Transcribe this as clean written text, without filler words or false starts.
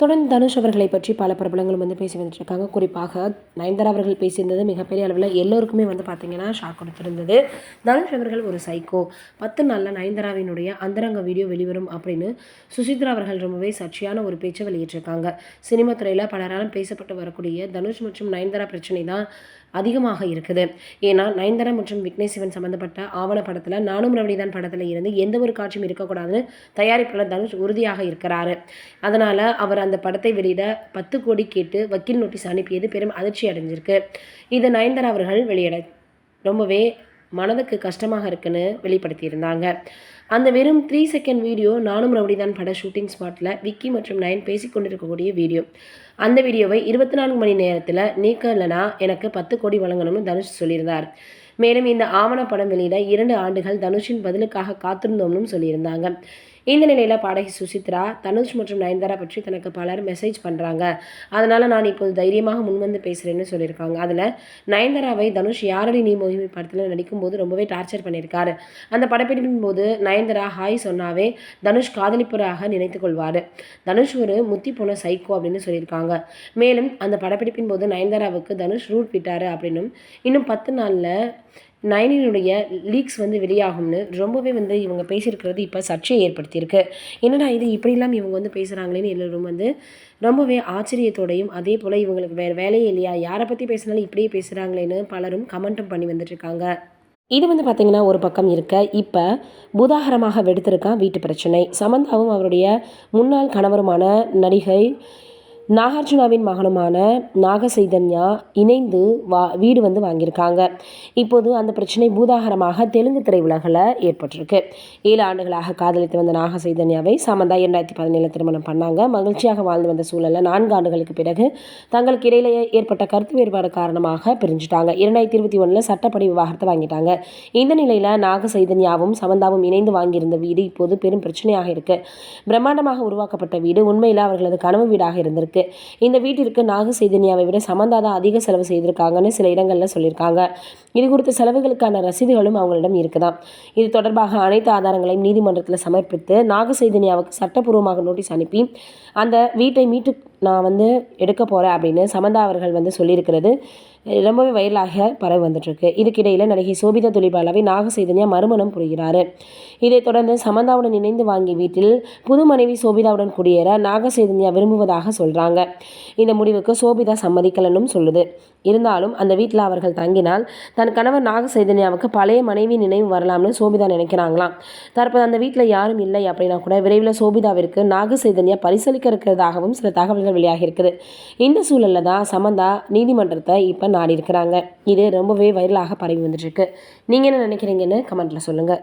தொடர்ந்து தனுஷ் அவர்களை பற்றி பல பிரபலங்களும் பேசி வந்துட்டுருக்காங்க. குறிப்பாக நயன்தாரா அவர்கள் பேசியிருந்தது மிகப்பெரிய அளவில் எல்லோருக்குமே பார்த்தீங்கன்னா ஷாக் கொடுத்துருந்தது. தனுஷ் அவர்கள் ஒரு சைக்கோ, 10 நாளில் நயன்தாராவினுடைய அந்தரங்க வீடியோ வெளிவரும் அப்படின்னு சுசித்ரா அவர்கள் ரொம்பவே சர்ச்சையான ஒரு பேச்சை வெளியிட்டிருக்காங்க. சினிமா துறையில் பலராலும் பேசப்பட்டு வரக்கூடிய தனுஷ் மற்றும் நயன்தாரா பிரச்சனை தான் அதிகமாக இருக்குது. ஏன்னா நயன்தாரா மற்றும் விக்னேஷ் சிவன் சம்மந்தப்பட்ட ஆவண படத்தில் நானும் ரவணிதான் படத்தில் இருந்து எந்த ஒரு காட்சியும் இருக்கக்கூடாதுன்னு தயாரிப்பாளர் தனுஷ் உறுதியாக இருக்கிறாரு. அதனால் அவர் அந்த படத்தை வெளியிட 10 கோடி கேட்டு வக்கீல் நோட்டீஸ் அனுப்பியது பெரும் அதிர்ச்சி அடைஞ்சிருக்கு. இதை நயன்தாரா அவர்கள் வெளியிட ரொம்பவே மனதுக்கு கஷ்டமாக இருக்குன்னு வெளிப்படுத்தியிருந்தாங்க. அந்த வெறும் 3 செகண்ட் வீடியோ நானும் ரவுடிதான் பட ஷூட்டிங் ஸ்பாட்டில் விக்கி மற்றும் நயன் பேசிக்கொண்டிருக்கக்கூடிய வீடியோ. அந்த வீடியோவை 24 மணி நேரத்தில் நீக்கலைனா எனக்கு 10 கோடி வழங்கணும்னு தனுஷ் சொல்லியிருந்தார். மேலும் இந்த ஆவண படம் வெளியிட 2 ஆண்டுகள் தனுஷின் பதிலுக்காக காத்திருந்தோம்னு சொல்லியிருந்தாங்க. இந்த நிலையில் பாடகி சுசித்ரா தனுஷ் மற்றும் நயன்தாரா பற்றி தனக்கு பலர் மெசேஜ் பண்ணுறாங்க, அதனால் நான் இப்போது தைரியமாக முன்வந்து பேசுகிறேன்னு சொல்லியிருக்காங்க. அதில் நயன்தாராவை தனுஷ் யாரடி நீ மோகினி படத்தில் நடிக்கும்போது ரொம்பவே டார்ச்சர் பண்ணியிருக்காரு. அந்த படப்பிடிப்பின் போது நயன்தாரா ஹாய் சொன்னாவே தனுஷ் காதலிப்பராக நினைத்து கொள்வார். தனுஷ் ஒரு முத்தி போன சைக்கோ அப்படின்னு சொல்லியிருக்காங்க. மேலும் அந்த படப்பிடிப்பின் போது நயன்தாராவுக்கு தனுஷ் ரூட் விட்டார் அப்படின்னும் இன்னும் 10 நாளில் நயனினுடைய லீக்ஸ் வெளியாகும்னு ரொம்பவே இவங்க பேசியிருக்கிறது இப்போ சர்ச்சையை ஏற்படுத்தியிருக்கு. என்னடா இது இப்படிலாம் இவங்க பேசுகிறாங்களேன்னு எல்லோரும் ரொம்பவே ஆச்சரியத்தோடையும், அதே போல் இவங்களுக்கு வேறு வேலையே இல்லையா, யாரை பற்றி பேசினாலும் இப்படியே பேசுகிறாங்களேன்னு பலரும் கமெண்ட்டும் பண்ணி வந்துட்டுருக்காங்க. இது பார்த்திங்கன்னா ஒரு பக்கம் இருக்க, இப்போ பூதாகரமாக வெடித்திருக்கான் வீட்டு பிரச்சனை. சமந்தாவும் அவருடைய முன்னாள் கணவருமான நடிகை நாகார்ஜுனாவின் மகனுமான நாக சைதன்யா இணைந்து வீடு வாங்கியிருக்காங்க. இப்போது அந்த பிரச்சனை பூதாகரமாக தெலுங்கு திரையுலகில் ஏற்பட்டிருக்கு. 7 ஆண்டுகளாக காதலித்து வந்த நாக சைதன்யாவை சமந்தா 2017 திருமணம் பண்ணாங்க. மகிழ்ச்சியாக வாழ்ந்து வந்த சூழலில் 4 ஆண்டுகளுக்கு பிறகு தங்களுக்கு இடையிலேயே ஏற்பட்ட கருத்து வேறுபாடு காரணமாக பிரிஞ்சுட்டாங்க. 2021 சட்டப்படி விவாகரத்து வாங்கிட்டாங்க. இந்த நிலையில் நாக சைதன்யாவும் சமந்தாவும் இணைந்து வாங்கியிருந்த வீடு இப்போது பெரும் பிரச்சனையாக இருக்கு. பிரம்மாண்டமாக உருவாக்கப்பட்ட வீடு உண்மையில் அவர்களது கனவு வீடாக இருந்திருக்கு. இந்த வீட்டிற்கு நாக சைதன்யாவை விட சமந்தா தான் அதிக செலவு செய்திருக்காங்கன்னு சில இடங்களில் சொல்லியிருக்காங்க. இது குறித்த செலவுகளுக்கான ரசீதுகளும் அவங்களிடம் இருக்குதான். இது தொடர்பாக அனைத்து ஆதாரங்களையும் நீதிமன்றத்தில் சமர்ப்பித்து நாக சைதன்யாவுக்கு சட்டப்பூர்வமாக நோட்டீஸ் அனுப்பி அந்த வீட்டை மீட்டு நான் எடுக்க போகிறேன் அப்படின்னு சமந்தா அவர்கள் சொல்லியிருக்கிறது ரொம்பவே வைரலாக பரவி வந்துட்டுருக்கு. இதுக்கிடையில் நடிகை சோபிதா துலிபாலாவை நாக சைதன்யா மறுமணம் புரிகிறார். இதைத் தொடர்ந்து சமந்தாவுடன் இணைந்து வாங்கிய வீட்டில் புது மனைவி சோபிதாவுடன் குடியேற நாக சைதன்யா விரும்புவதாக சொல்கிறாங்க. இந்த முடிவுக்கு சோபிதா சம்மதிக்கலன்னு சொல்லுது. இருந்தாலும் அந்த வீட்டில் அவர்கள் தங்கினால் தன் கணவர் நாக சைதன்யாவுக்கு பழைய மனைவி நினைவு வரலாம்னு சோபிதா நினைக்கிறாங்களாம். தற்போது அந்த வீட்டில் யாரும் இல்லை அப்படின்னா கூட விரைவில் சோபிதாவிற்கு நாக சைதன்யா பரிசளிக்க இருக்கிறதாகவும் சில தகவல்கள் வெளியாகி இருக்குது. இந்த சூழலில் தான் சமந்தா நீதிமன்றத்தை இப்போ நாடி இருக்கிறாங்க. இது ரொம்பவே வைரலாக பரவி வந்துட்டுருக்கு. நீங்கள் என்ன நினைக்கிறீங்கன்னு கமெண்ட்டில் சொல்லுங்கள்.